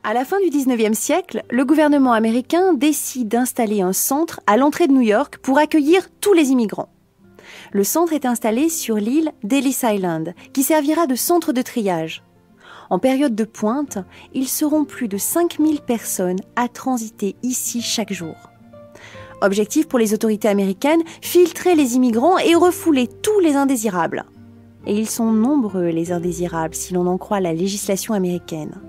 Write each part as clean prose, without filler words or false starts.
À la fin du 19e siècle, le gouvernement américain décide d'installer un centre à l'entrée de New York pour accueillir tous les immigrants. Le centre est installé sur l'île d'Ellis Island, qui servira de centre de triage. En période de pointe, ils seront plus de 5000 personnes à transiter ici chaque jour. Objectif pour les autorités américaines, filtrer les immigrants et refouler tous les indésirables. Et ils sont nombreux, les indésirables, si l'on en croit la législation américaine.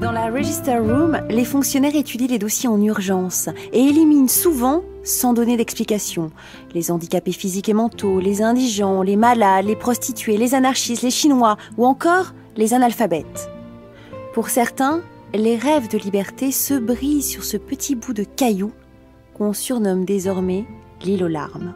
Dans la Register Room, les fonctionnaires étudient les dossiers en urgence et éliminent souvent, sans donner d'explication, les handicapés physiques et mentaux, les indigents, les malades, les prostituées, les anarchistes, les Chinois ou encore les analphabètes. Pour certains, les rêves de liberté se brisent sur ce petit bout de caillou qu'on surnomme désormais l'île aux larmes.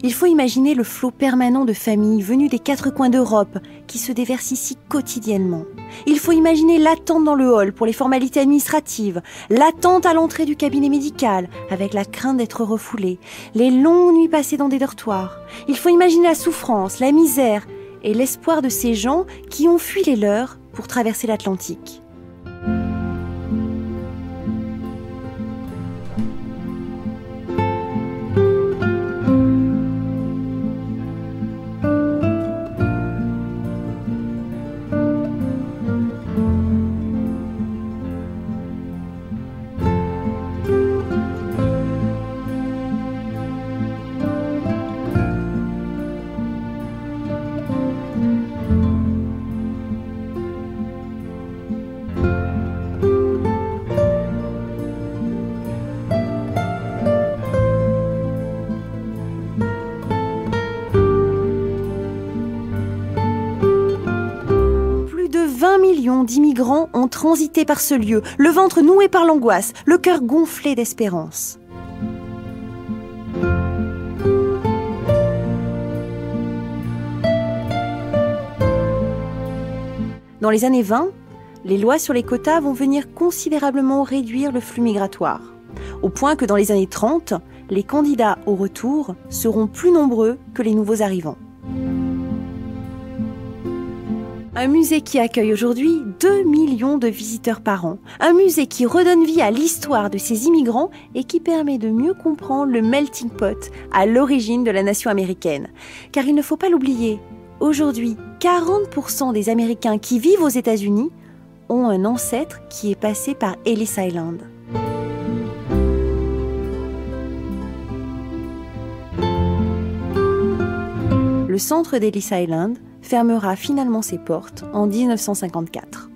Il faut imaginer le flot permanent de familles venues des 4 coins d'Europe qui se déversent ici quotidiennement. Il faut imaginer l'attente dans le hall pour les formalités administratives, l'attente à l'entrée du cabinet médical avec la crainte d'être refoulé, les longues nuits passées dans des dortoirs. Il faut imaginer la souffrance, la misère et l'espoir de ces gens qui ont fui les leurs pour traverser l'Atlantique. D'immigrants ont transité par ce lieu, le ventre noué par l'angoisse, le cœur gonflé d'espérance. Dans les années 20, les lois sur les quotas vont venir considérablement réduire le flux migratoire, au point que dans les années 30, les candidats au retour seront plus nombreux que les nouveaux arrivants. Un musée qui accueille aujourd'hui 2 millions de visiteurs par an. Un musée qui redonne vie à l'histoire de ces immigrants et qui permet de mieux comprendre le melting pot à l'origine de la nation américaine. Car il ne faut pas l'oublier, aujourd'hui, 40% des Américains qui vivent aux États-Unis ont un ancêtre qui est passé par Ellis Island. Le centre d'Ellis Island fermera finalement ses portes en 1954.